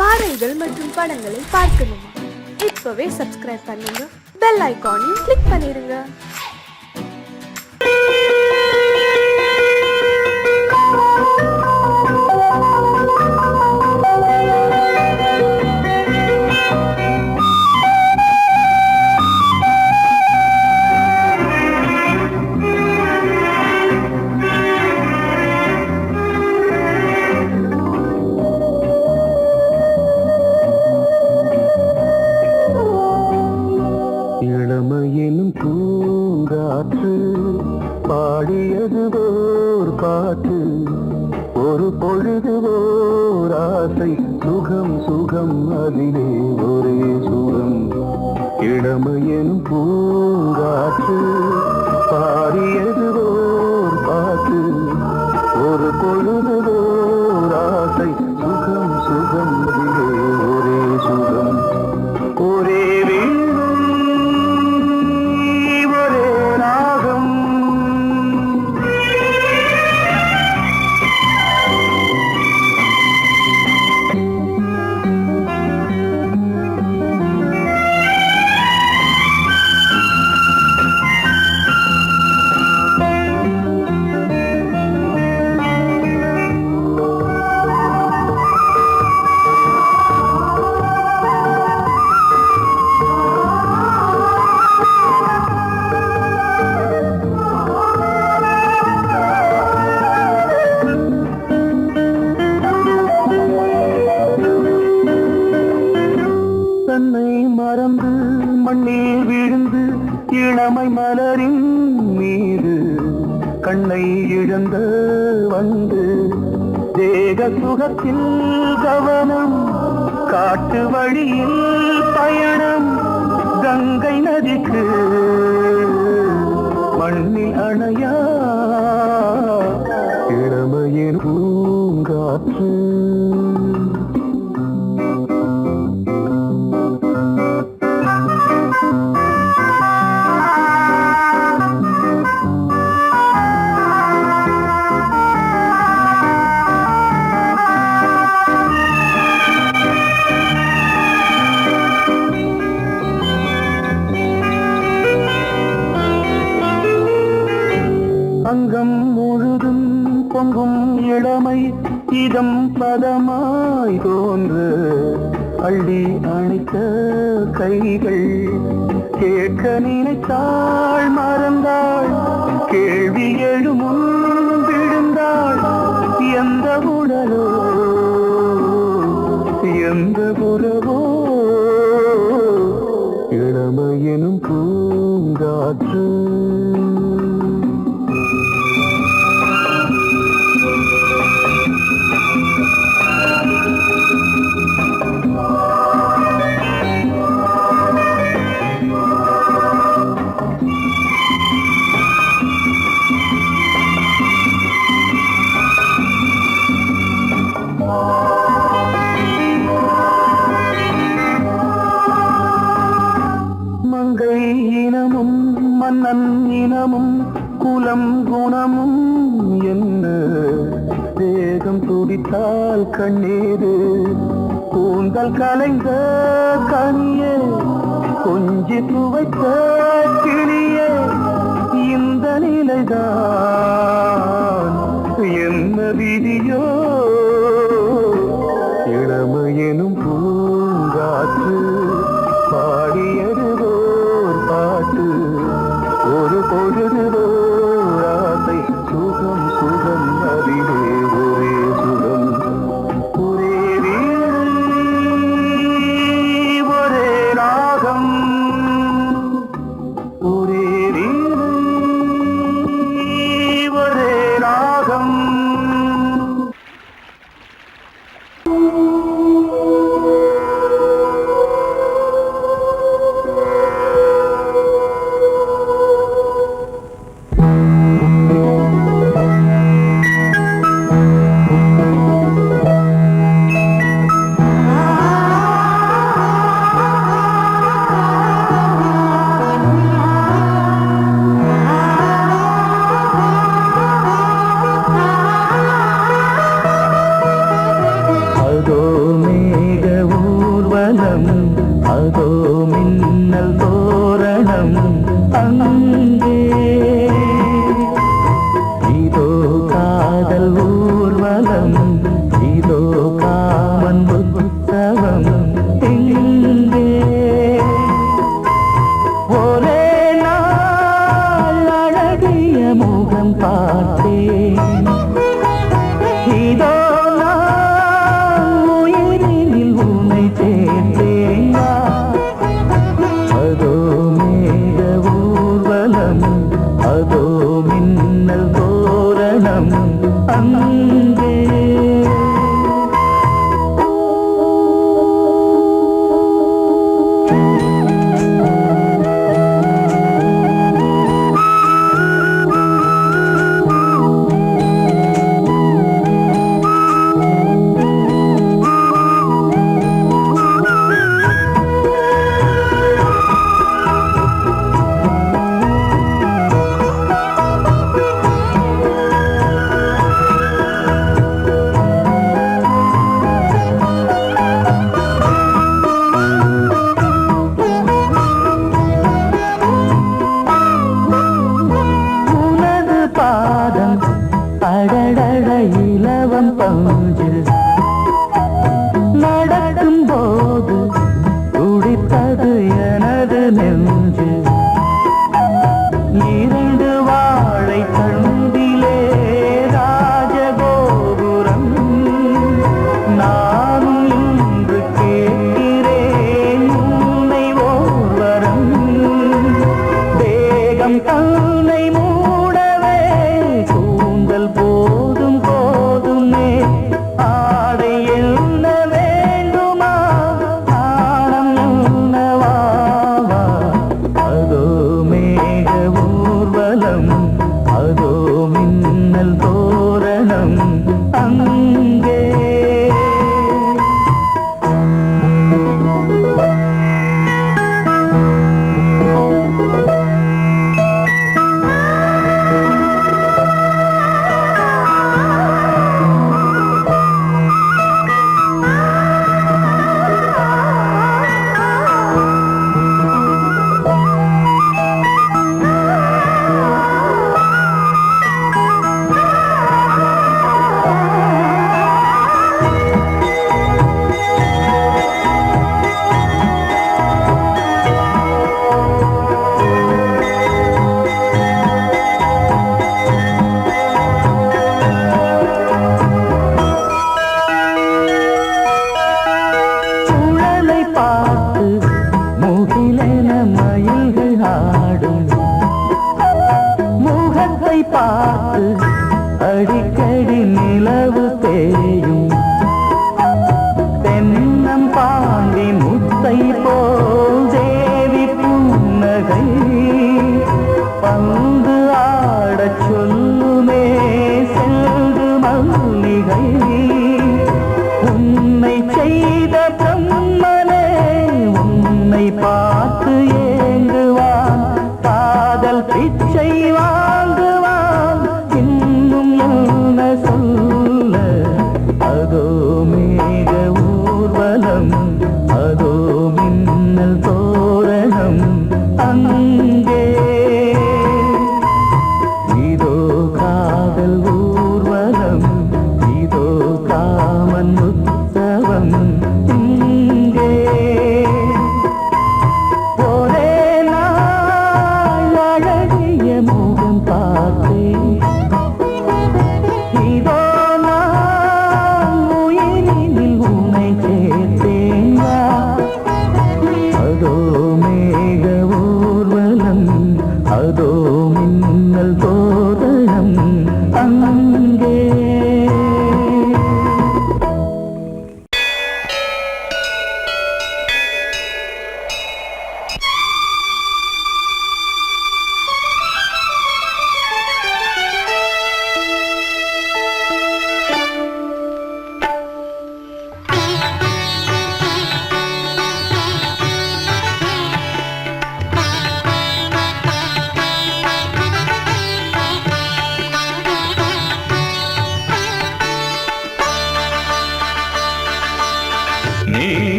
பாடல்கள் மற்றும் படங்களை பார்க்கணுமா? இப்பவே சப்ஸ்கிரைப் பண்ணுங்க, பெல் ஐகானையும் கிளிக் பண்ணிருங்க. இளமையிலும் பூங்காற்று பாடியது ஓர் பாட்டு, ஒரு பொழுது ஓர் ஆசை, சுகம் சுகம் அதிலே ஒரே சுகம். இளமையிலும் பூங்காற்று பாடியது ஓர் பாட்டு, ஒரு பொழுது ஓர் ஆசை, சுகம் சுகம் அதிலே ஒரே சுகம். ஒரே தன்னை மறந்து மண்ணில் விழுந்து இளமை மலரின் மீது கண்ணை இழந்த வந்து தேக சுகத்தில் கவனம், காட்டு வழியில் பயணம், கங்கை நதிக்கு மண்ணில் அணையா இளமையின் பூங்காற்று. அங்கம் முழுதும் பொங்கும் இளமை இதம் பதமாய் தோன்று, அள்ளி அணைத்த கைகள் கேட்க நினைத்தாள் மறந்தாள், கேள்வி எழுமுன் விழுந்தாள். எந்த உடலோ எந்த புறவோ இளமையெனும் பூங்காற்று. மங்கை இனமும் மன்னன் இனமும் குலம் குணமும் என்ன, தேகம் துடித்தால் கண்ணீரு, கூந்தல் கலைந்த கனியே, கொஞ்சி துவைத்த கிளியே, இந்த நிலைதான் என்ன விதியோ. இளமையெனும் பூங்காற்று பாடியது ஓர் பாட்டு, ஒரு பொழுது ஓர் ஆசை, சுகம் சுகம் அதிலே ஒரே சுகம். ஒரே வீணை ஒரே ராகம், ஒரே வீணை ஒரே ராகம்.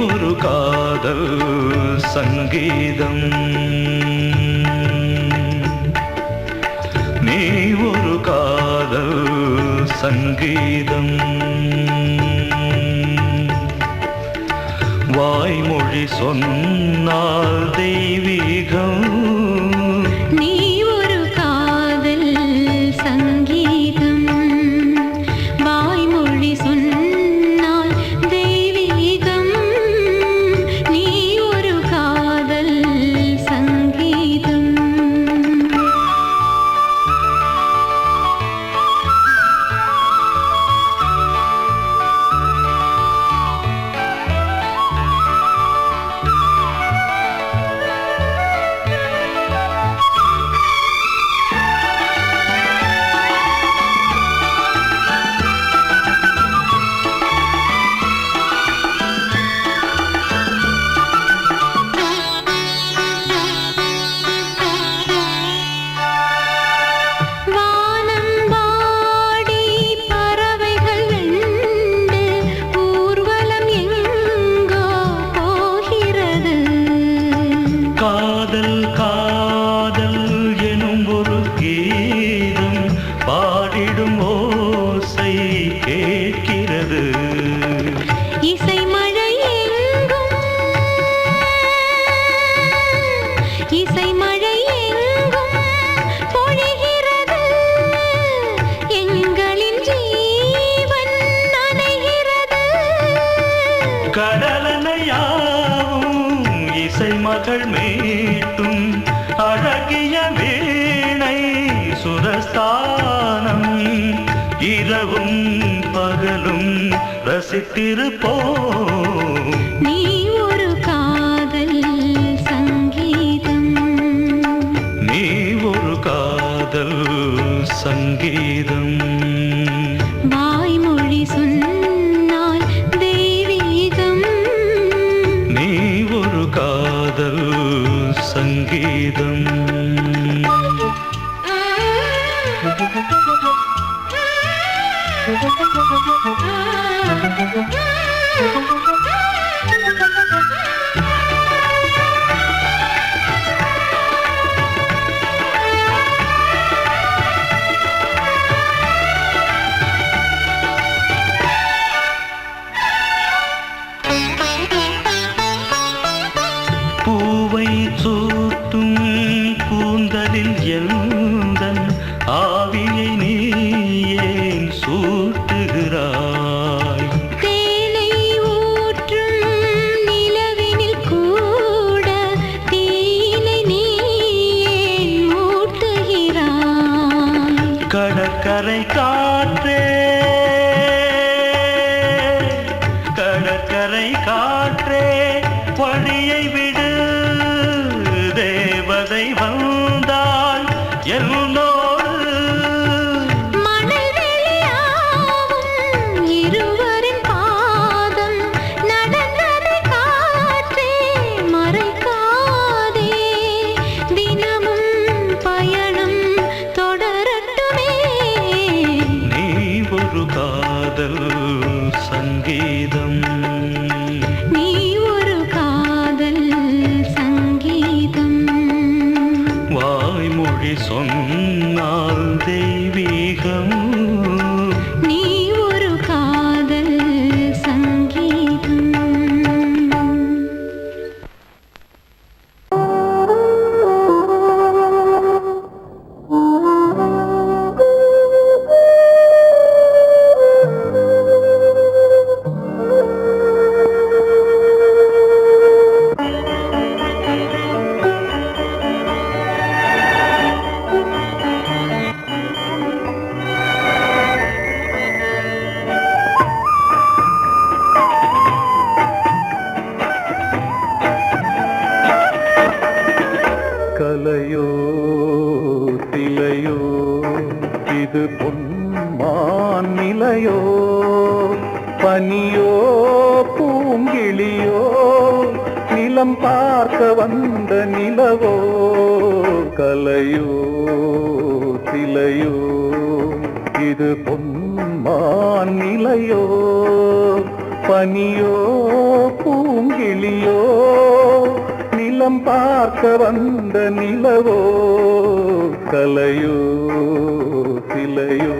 ஒரு காதல் சங்கீதம், நீ ஒரு காதல் சங்கீதம். வாய்மொழி சொன்னால் தெய்வீகம், நீ ஒரு காதல் சங்கீதம். வாய்மொழி சொன்னால் தெய்வீகம், நீ ஒரு காதல் சங்கீதம். காதல் காதல் எனும் ஒரு கீதம் பாடிடும் ஓசை கேட்கிறது. இசை மழை எங்கும், இசை மழை எங்கும் பொழிகிறது. எங்களின் ஜீவன் நனைகிறது. கடலனையாவும் இசை மகள் மீட்டும் அழகிய வீணை சுரஸ்தானம். இரவும் பகலும் ரசித்திருப்போம். நீ ஒரு காதல் சங்கீதம், நீ ஒரு காதல் சங்கீதம். வாய்மொழி சொன்னால் தெய்வீகம், நீ ஒரு காதல் சங்கீதம். பூவை சூட்டும் கூந்தலில் எந்தன் ஆவியை நீ ஏன் சூட்டுகிறாய்? தேனை ஊற்றும் நிலவினில் கூட தீனை நீ ஏன் மூட்டுகிறாய்? கடற்கரை காற்றே, கடற்கரை காற்றே வழியை விடு. தேவதை வந்தால் என்னோடு மணல் வெளியாகும் இருவரின் பாதம் நடந்ததை காற்றே மறைக்காதே. தினமும் பயணம் தொடரட்டுமே. நீ ஒரு காதல் சங்கீதம், நீ ஒரு காதல் சங்கீதம். வாய்மொழி சொன்னால் தெய்வீகம். நீ ஒரு காதல் சங்கீதம். கலையோ திலையோ இது பொன்மான் நிலையோ, பனியோ பூங்கிளியோ நிலம் பார்க்க வந்த நிலவோ. கலையோ திலையோ இது பொன்மான் நிலையோ, பனியோ பூங்கிளியோ நிலம் பார்க்க வந்த நிலவோ கலையோ சிலையோ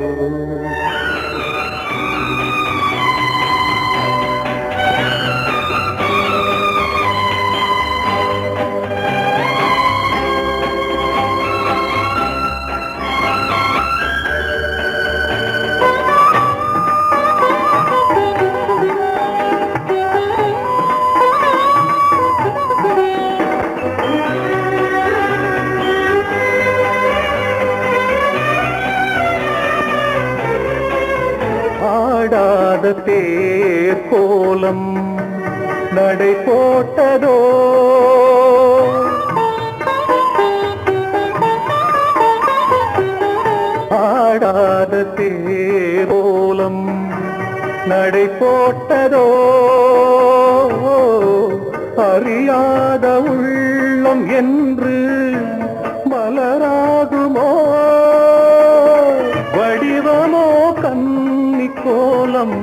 ஆடாத தேர் கோலம் நடை போட்டதோ ஆடாத தேர் கோலம் நடை போட்டதோ அறியாத உள்ளம் என்று மலராகுமோ வடிவமோ கன்னி கோலம்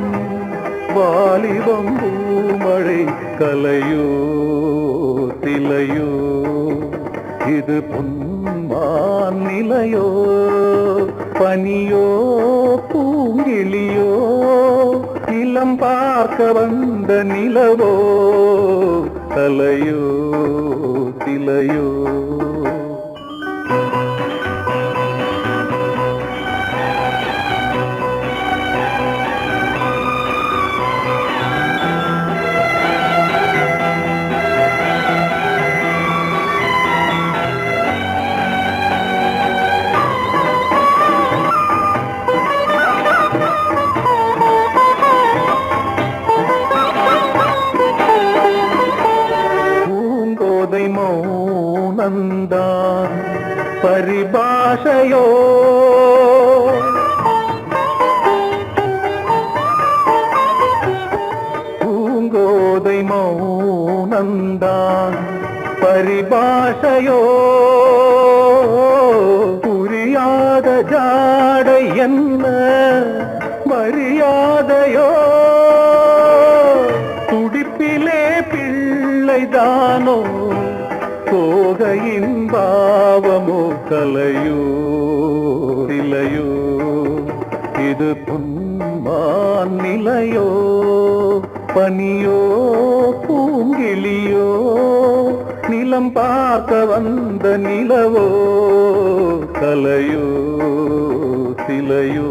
வாலிபம் பூமழை கலையோ சிலையோ இது பொன்மான் நிலையோ பனியோ பூங்கிளியோ நிலம் பார்க்க வந்த நிலவோ கலையோ சிலையோ மௌனந்தான் பரிபாஷையோ பூங்கோதை மௌனந்தான் பரிபாஷையோ புரியாத ஜாடை என்ன மரியாதையோ துடிப்பிலே பிள்ளைதானோ கோகையின் பாவமோ கலையோ சிலையோ இது பொன்மான் நிலையோ பனியோ பூங்கிளியோ நிலம் பார்க்க வந்த நிலவோ கலையோ சிலையோ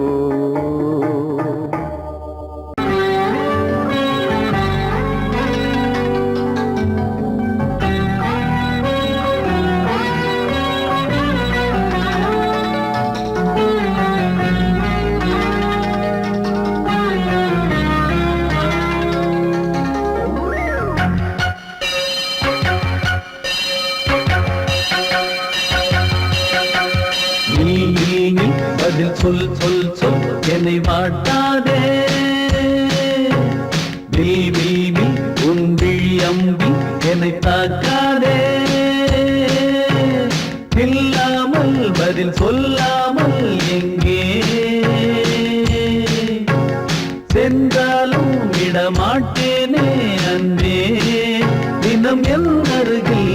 பதில் சொல் சொல் சொல் என்னை வாட்டாதே பில் உன் விழி அம்பி என்னை தாக்காதே இல்லாமல் பதில் சொல்லாமல் எங்கே சென்றாலும் விடமாட்டேனே அன்பே தினம் என் அருகில்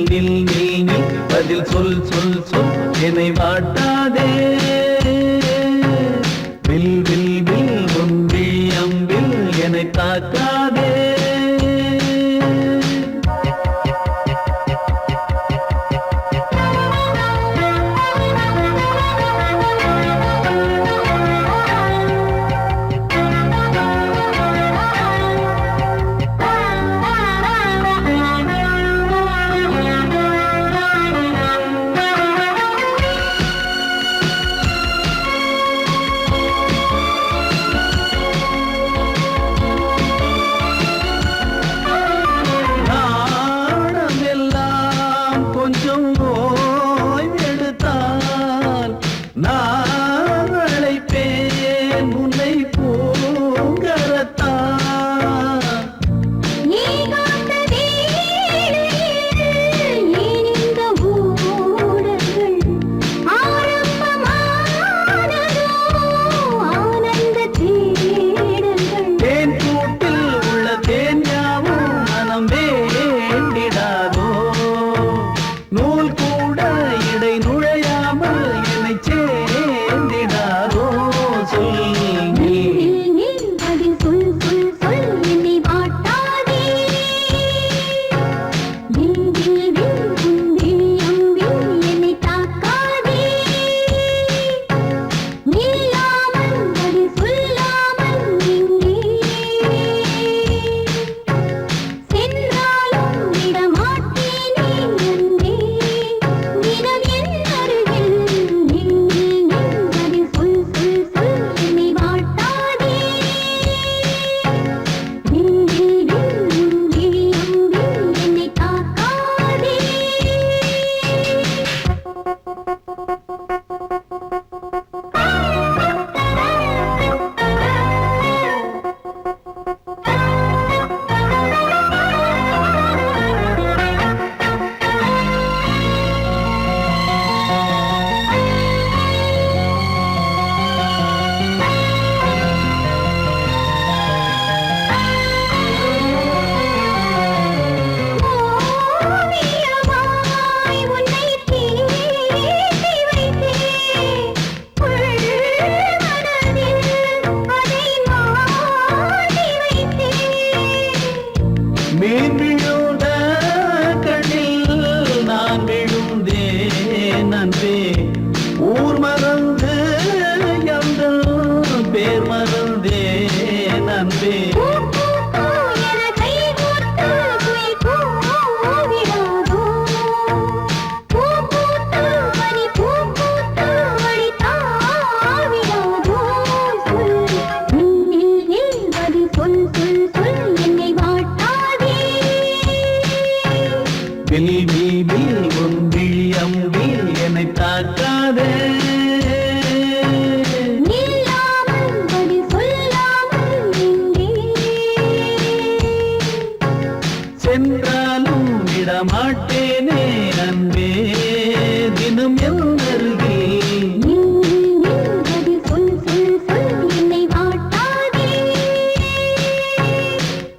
நில் நில் நில் பதில் சொல் சொல் சொல் என்னை வாட்டாதே வில் வில் வில் உன் விழி அம்பில் என்னை தாக்காதே மீன் விழுந்த கண்ணில் நான் விழுந்தேன் அன்பே. ஊர் மறந்து எங்கள் பேர் மறந்தேன் அன்பே. வில் வில் வில் உன் விழியம் வில் என்னை தாக்காதே. சென்றாலும் விடமாட்டேனே அன்பே தினம் என் அருகில்.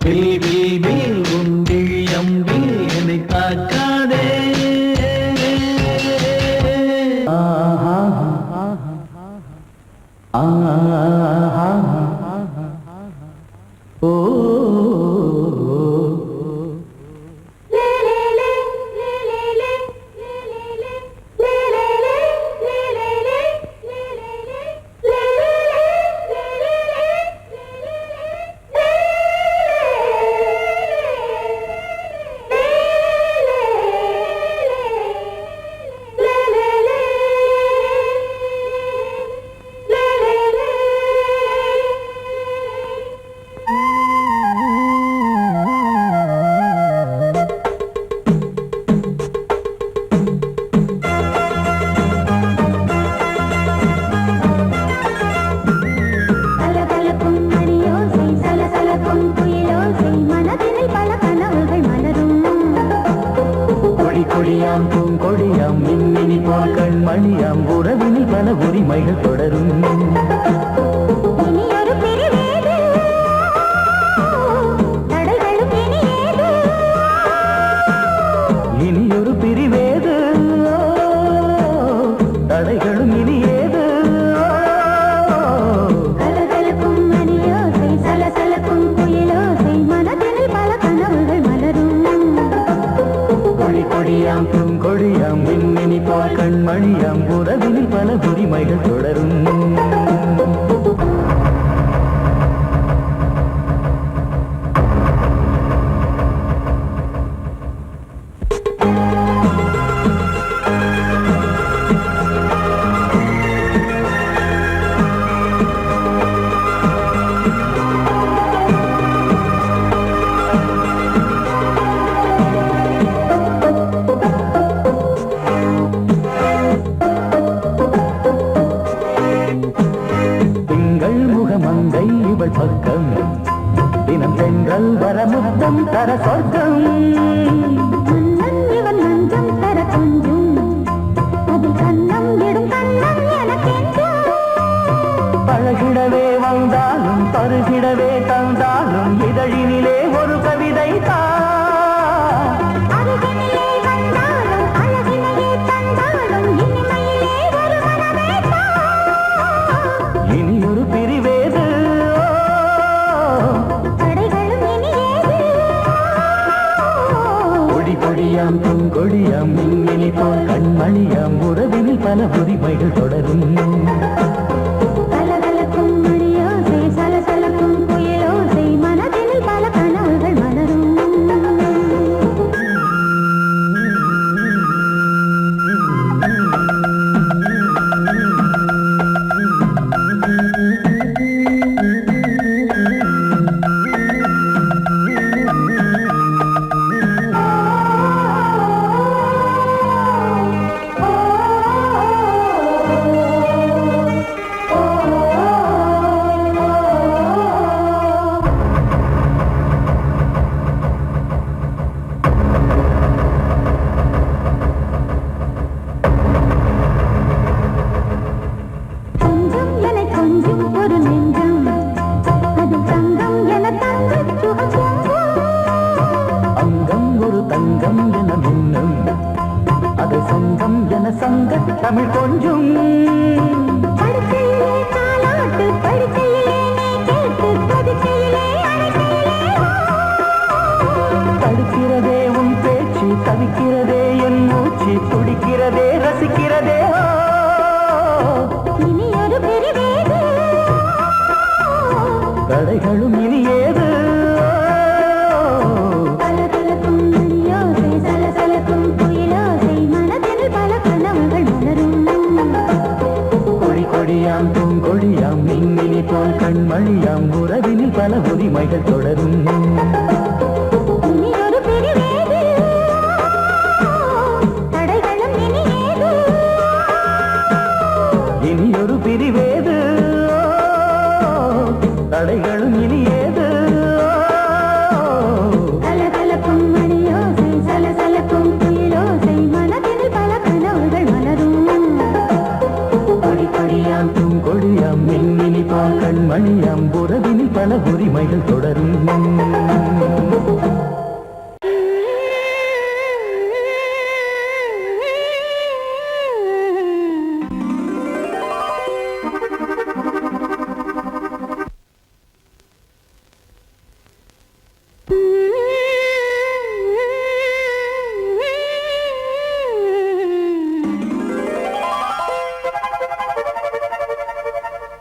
வில் வில் வில் உன் விழியம் வில் என்னை தாக்காதே. ஓ கொடியாம் பூங்கொடியாம் மின்மினி போல் கண்மணியாம் உறவினில் பல உரிமைகள் தொடரும். இனியொரு பிரிவேது தடைகளும் இனியேது. கொடியாம் பூங்கொடியாம் மின்மினி போல் கண்மணியாம் உறவினில் பல உரிமைகள் தொடரும். பக்கம் தினம் சென்றல் வர முத்தம் தர சொர்க்கம். இவன் நஞ்சம் தர கொஞ்சம் அதில் கண்ணம் இடும் கண்ணம் எனக்கென்றும். பழகிடவே வந்தாலும் பருகிடவே தந்தாலும் இதழினிலே ஒரு கவிதை தான். அருகினிலே வந்தாலும் அழகினையே தந்தாலும் இனிமையிலே ஒரு மனமே தான். இனியொரு பிரிவேது கொடியாம் பூங்கொடியாம் மின்மினி போல் கண்மணியாம் உறவினில் பல உரிமைகள் தொடரும். கலகலக்கும் மணியோசை சலசலக்கும் புயலோசை மனதினில் பல கனவுகள் மலரும். தமிழ் கொஞ்சம் படுக்கையிலே தாலாட்டு படுக்கையிலே நீ கேட்டு படுக்கையிலே அழைக்கையிலே அடிக்கிறதே என் மூச்சு துடிக்கிறதே ரசிக்கிறதே இனி ஒரு பிரிவேது தடைகளும் இனி ஏது கலகலக்கும் மணியோசை சலசலக்கும் குயிலோசை மனதில் பல கனவுகள் மலரும் கொடி கொடியாம் பூங்கொடியாம் மின்மினி போல் கண்மணியாம் உறவினில் பல உரிமைகள் தொடரும் இனி ஒரு பிரிவேது தடைகளும் இனி ஏது இனி ஒரு பிரிவேது தடைகளும் இனி ஏது கலகலக்கும் மணியோசை சலசலக்கும் குயிலோசை மனதில் பல கனவுகள் மலரும் கொடி கொடியாம் பூங்கொடியாம் மின்மினி போல் கண்மணியாம் உறவினில் பல உரிமைகள் தொடரும்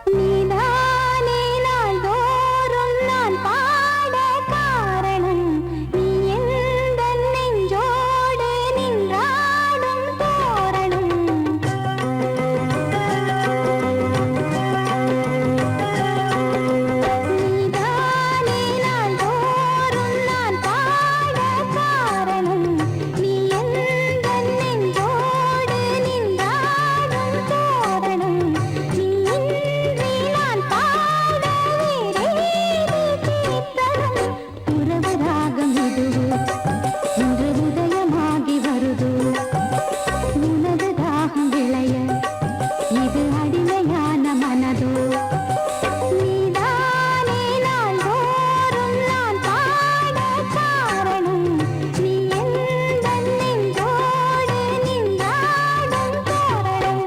நீதானே நாள்தோறும் நான் பாட காரணம் நீ எந்தன் நெஞ்சோடு நின்றாடும் தோரணம் நீதானே நாள்தோறும் நான் பாட காரணம் நீ எந்தன் நெஞ்சோடு நின்றாடும் தோரணம் நீ இன்றி நான் பாட வேறேது கீர்த்தனம் உறவு ராகம் இதுவோ இன்று உதயமாகி வருதோ உனது தாகம் விளைய இது அடிமையான மனதோ நீதானே நாள்தோறும் நான் பாட காரணம் நீ எந்தன் நெஞ்சோடு நின்றாடும் தோரணம்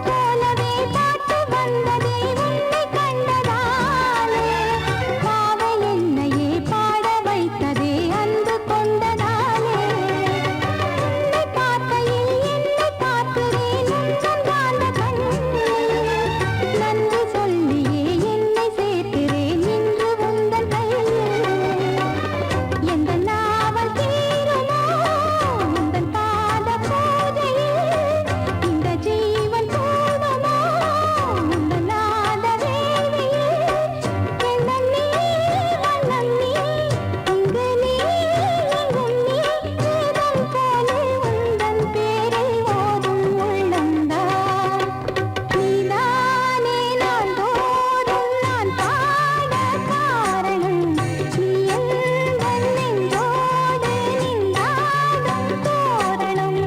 போலவே பாட்டு வந்ததே உன்னை கண்டதாலே பாவை என்னையே பாட வைத்ததே அன்பு கொண்டதாலே உன்னை பார்க்கையில் என்னை பார்க்கிறேன் உந்தன் காந்த கண்ணில் நன்றி சொல்லியே என்னை சேர்க்கிறேன் இன்று உந்தன் கையில் எந்த நாவல் தீருமோ உந்தன் பாத பூஜையில் இந்த ஜீவன் போடுமோ உந்தன் நாத வேள்வியில் எண்ணம் நீ வண்ணம் நீ இங்கு நீ எங்கும் நீ வேதம் போலே உந்தன் பேரை ஓதும் உள்ளம்தான் நீதானே நாள்தோறும் நான் பாட காரணம் நீ எந்தன் நெஞ்சோடு நின்றாடும் தோரணம்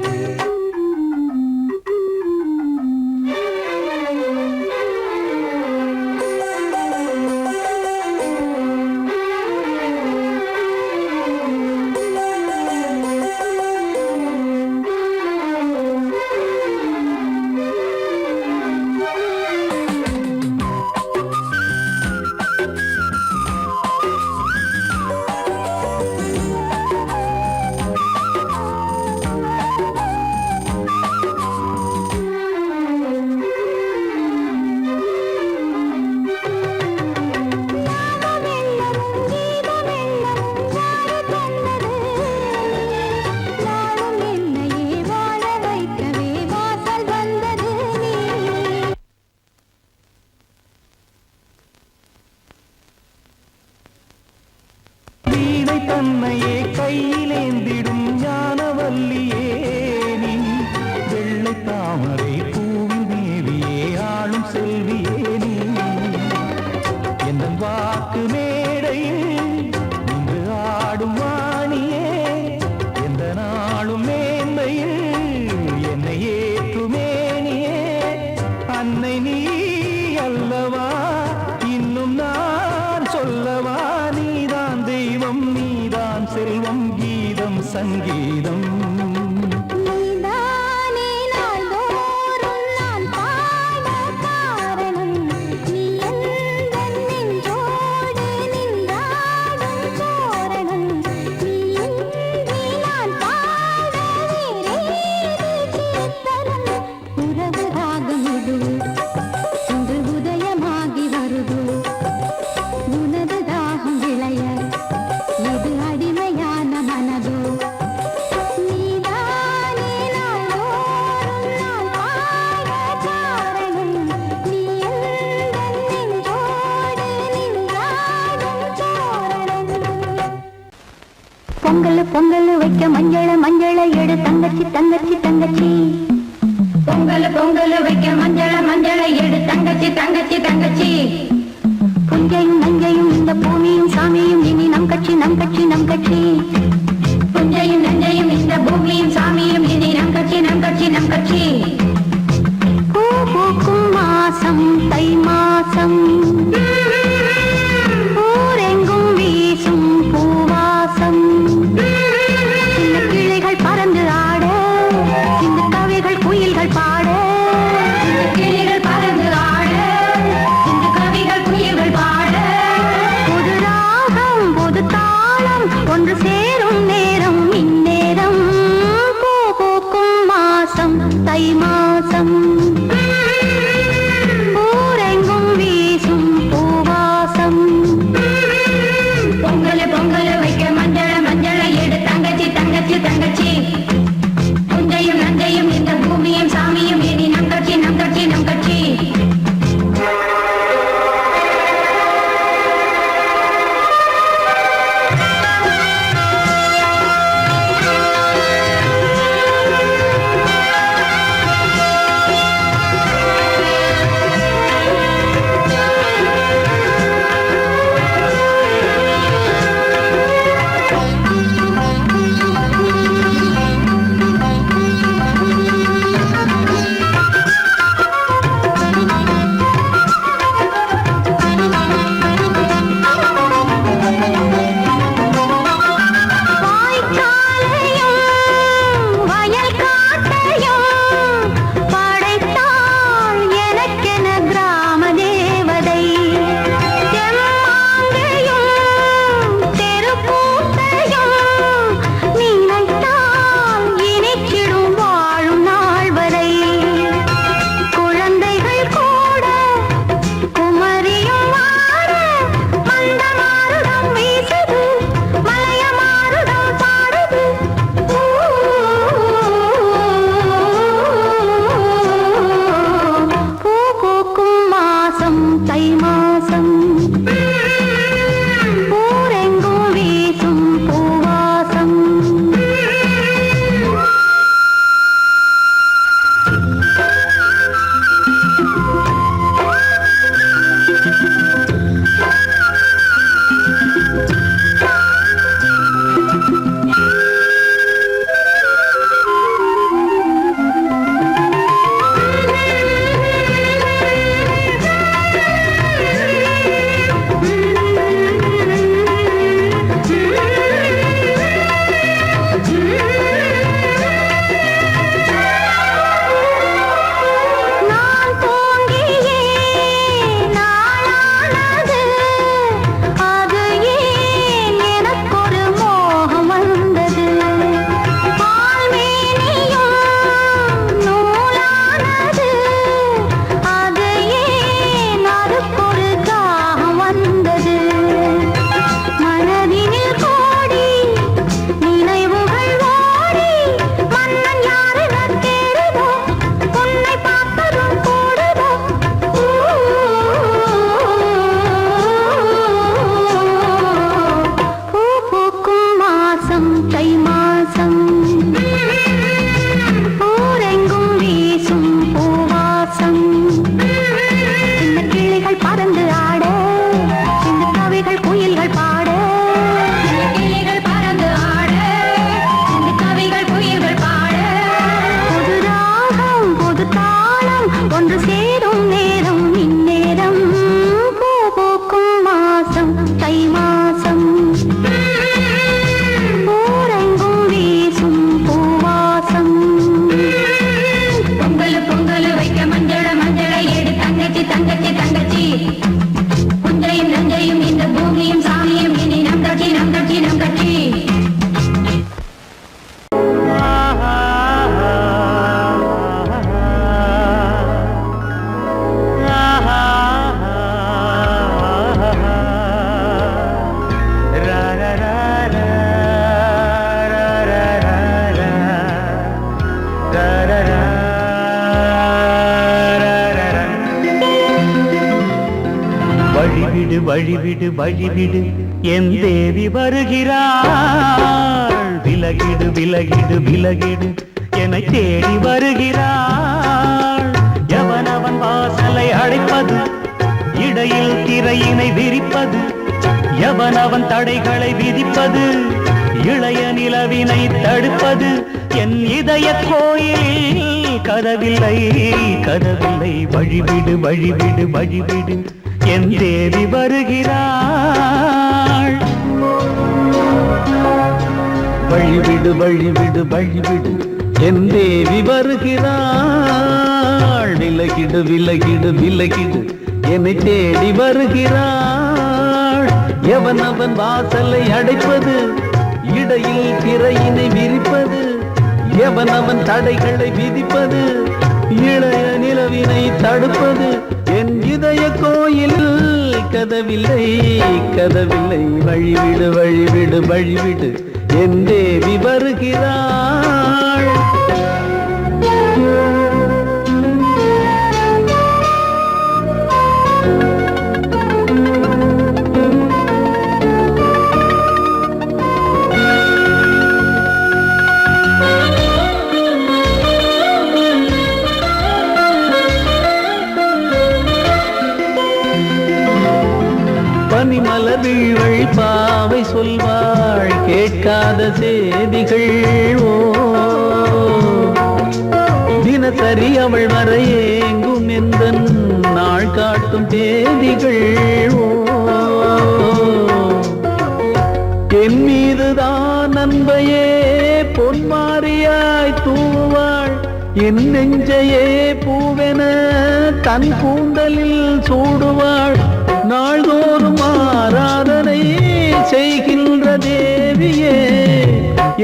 ஞானமெல்லமும் கீதமெல்லமும் யாரு தந்தது நாளும் என்னையே வாழ வைக்கவே வாசல் வந்தது நீ வீணை தன்னையே கையிலேந்திடும் ஞானவல்லியே நீ வெள்ளை தாமரை பூவில் மேவியே ஆளும் செல்வியே நீ எந்த வாக்கு மேடையில் நின்று ஆடும் வாணியே சங்கீதம். நீதானே நாள்தோறும் நான் பாட காரணம். நீ எந்தன் நெஞ்சோடு நின்றாடும் தோரணம். நீ இன்றி நான் பாட வேறேது கீர்த்தனம். உறவு ராகம் இது இன்று உதயமாகி வருது. உனது தாகம் விளைய இது அடிமையான மனதோ. நீதானே நாள்தோறும் நான் பாட காரணம். நீ எந்தன் நெஞ்சோடு நின்றாடும் தோரணம். பொங்கல் பொங்கல் வைக்க மஞ்சள மஞ்சள எடு தங்கச்சி தங்கச்சி தங்கச்சி. பொங்கல் பொங்கல் வைக்க மஞ்சள மஞ்சள எடு தங்கச்சி தங்கச்சி தங்கச்சி. புஞ்சையும் நஞ்சையும் இந்த பூமியும் சாமியும் இனி நம் கட்சி நம் கட்சி நம் கட்சி. புஞ்சையும் நஞ்சையும் இந்த பூமியும் சாமியும் இனி நம் கட்சி நம் கட்சி நம் கட்சி. பூ பூக்கும் மாசம் தை மாசம். ஊரெங்கும் வீசும் பூவாசம். சின்ன கிளைகள் பறந்து ஆட சின்ன கவிகள் குயில்கள் பாட. சின்ன கிளைகள் பறந்து ஆட சின்ன கவிகள் குயில்கள் பாட. புது ராகம் புது தாளம் ஒன்று சேரும் நேரம் இந்நேரம். பூ பூக்கும் மாசம் தை மாசம். ஊரெங்கும் வீசும் பூ வழிவிடு வழிவிடு வழிவிடு என் தேவி வருகிறாள் விலகிடு விலகிடு விலகிடு என்னை தேடி வருகிறாள் எவனவன் வாசலை அடைப்பது இடையில் திரையினை விரிப்பது எவனவன் தடைகளை விதிப்பது இளைய நிலவினை தடுப்பது என் இதய கோயிலில் கதவில்லை கதவில்லை வழிவிடு வழிவிடு வழிவிடு என் தேவி வருகிறாள் வழிவிடு வழிவிடு வழிவிடு என் தேவி வருகிறாள் விலகிடு விலகிடு விலகிடு என்னை தேடி வருகிறாள் எவனவன் வாசலை அடைப்பது இடையில் திரையினை விரிப்பது எவனவன் தடைகளை விதிப்பது இளைய நிலவினை தடுப்பது என் இதய கோயில் கதவில்லை கதவில்லை வழிவிடு வழிவிடு வழிவிடு என் தேவி வருகிறாள் பனிமலர் வீழ்வழி பாவை சொல்வாள் கேட்காத செய்திகள் ஓ தினசரி அவள் வர ஏங்கும் எந்த நாள் காட்டும் தேதிகள் ஓ என் மீதுதான் அன்பையே பொன்மாரியாய் தூவாள் என் நெஞ்சையே பூவென தன் கூந்தலில் சூடுவாள் நாள்தோறும் ஆராதனை செய்கின்ற தேவியே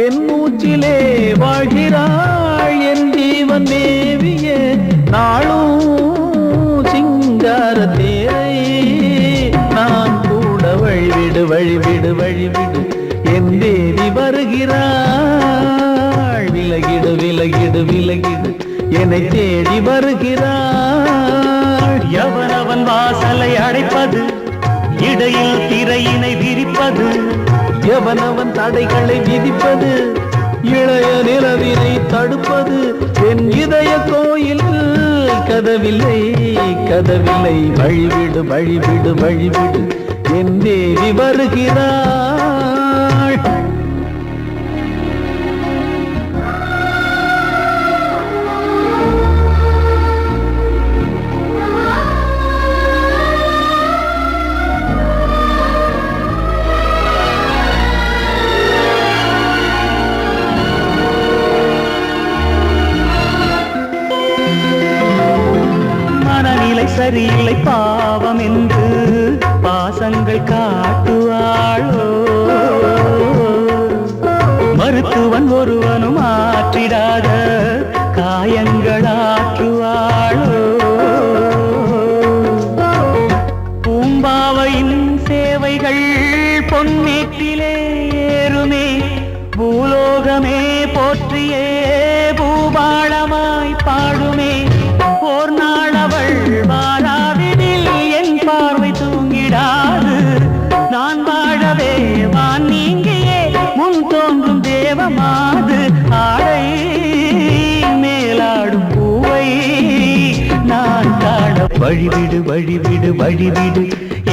என் மூச்சிலே வாழ்கிறாள் என் ஜீவன் தேவியே நாளும் சிங்கார தேரை நான் கூட வழிவிடு வழிவிடு வழிவிடு என் தேவி வருகிறாள் விலகிடு விலகிடு விலகிடு என்னை தேடி வருகிறாள் எவனவன் வாசலை அடைப்பது இடையில் திரையினை விரிப்பது எவனவன் தடைகளை விதிப்பது இளைய நிலவினை தடுப்பது என் இதய கோயில் கதவில்லை கதவில்லை வழிவிடு வழிவிடு வழிவிடு என் தேவி வருகிறாள் சரியில்லை பாவம் என்று பாசங்கள் காட்டுவாளோ மருத்துவன் ஒருவனும் ஆற்றிடாத காயங்களாற்றுவாளோ பூம்பாவையின் சேவைகள் பொன்னேட்டிலே ஏறுமே பூலோகமே போற்றியே பூபாளமாய் பாடுமே ஓர் நாள் அவள் வாராவிடில் என் பார்வை தூங்கிடாது நான் வாழவே வான் நீங்கியே முன் தோன்றும் தேவமாது ஆடை மேலாடும் பூவை நான் காண வழிவிடு வழிவிடு வழிவிடு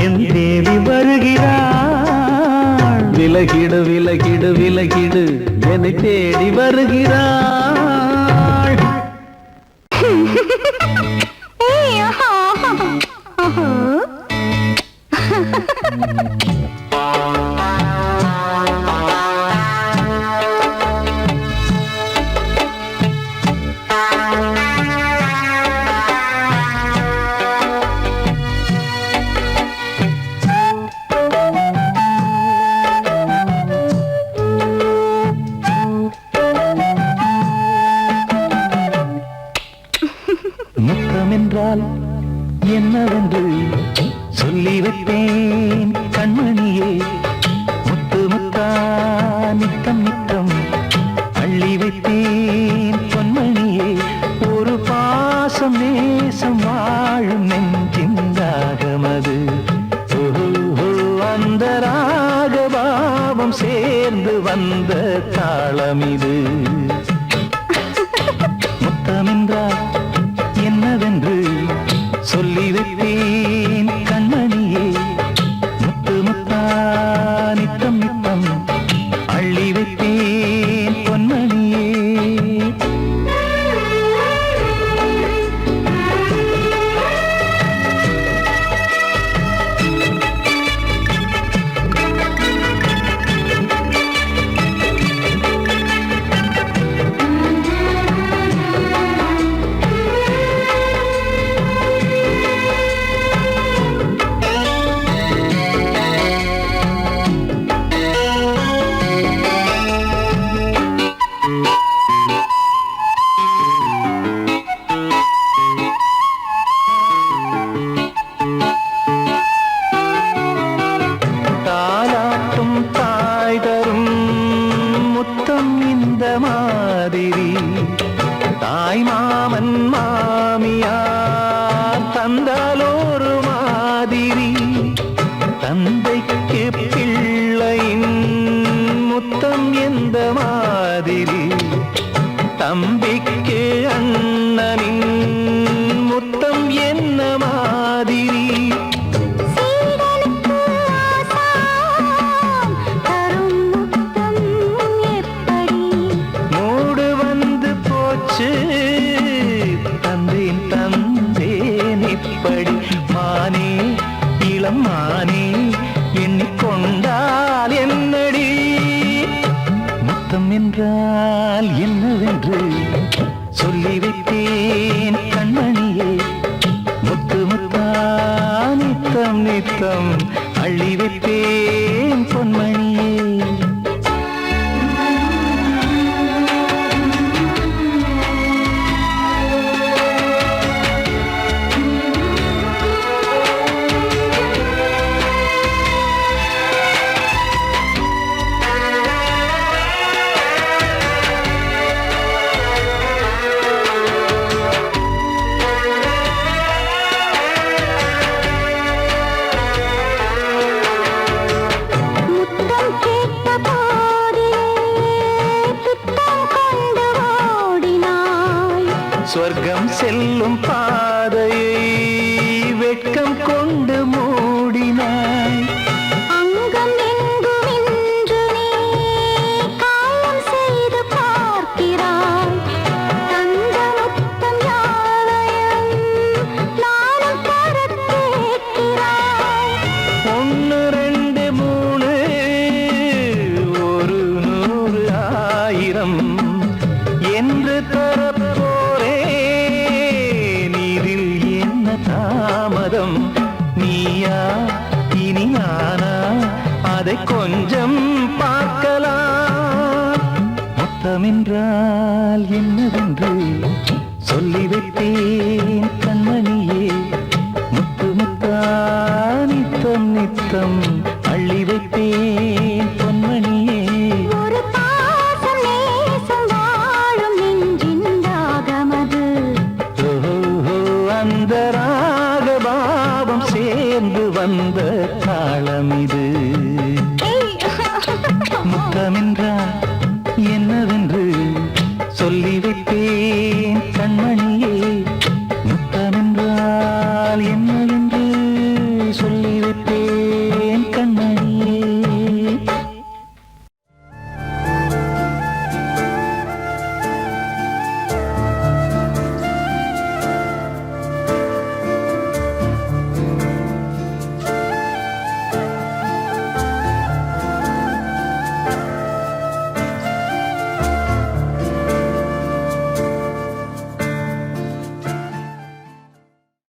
என் தேவி வருகிறாள் விலகிடு விலகிடு விலகிடு என்னை தேடி வருகிறாள் முத்தமென்றால் என்னவென்று சொல்லி வைத்தேன் கண்மணியே முத்து முத்தா நித்தம் நித்தம் அள்ளி வைத்தேன் பொன்மணியே ஒரு பாசம் நேசம் வாழும் நெஞ்சின் தாகமது ஓ பாவம் சேர்ந்து வந்த தாளம் இது. முத்தமென்றால் என்னவென்று சொல்லி வைப்பேன் கண்மணியே. முத்து முத்தா நித்தம் நித்தம் அள்ளி வைப்பேன் பொன்மணியே. தாலாட்டும் தாய் தரும் முத்தம் இந்த மாதிரி தாய் மாமன் மாமியார் தந்தாலோரு மாதிரி. தந்தைக்கு பிள்ளையின் முத்தம் எந்த மாதிரி தம்பிக்கு அண்ணனின் முத்தம் என்ன மாதிரி. சீடனுக்கு ஆசான் தரும் முத்தம் எப்படி? மூடு வந்து போச்சு தந்தேன் தந்தேன் இப்படி. மானே இளம் மானே எண்ணிக்கொண்டால் என்னடி. முத்தம் என்றால் என்னவென்று சொல்லி வைத்தேன் கண்மணியே. முத்து முத்தா நித்தம் நித்தம் அள்ளி வைத்தேன் பொன்மணியே. முத்தம் கேட்ட போதிலே துத்தம் கொண்டு ஓடினாய். சொர்க்கம் செல்லும் பாதையை வெட்கம் கொண்டு மூடினாய். அங்கம் எங்கும் இன்று நீ காயம் செய்து பார்க்கிறாய். தந்த முத்தம் யாவையும் நானும் தரக் கேட்கிறாய். 1 2 3 ஒரு 100 1000 என்று தரப்போரேன். இதில் என்ன தாமதம்? நீயா இனி நானா அதை கொஞ்சம் பார்க்கலாம். முத்தமென்றால் என்னவென்று சொல்லி வைத்தேன் கண்மணியே. முத்து முத்தா நித்தம் நித்தம்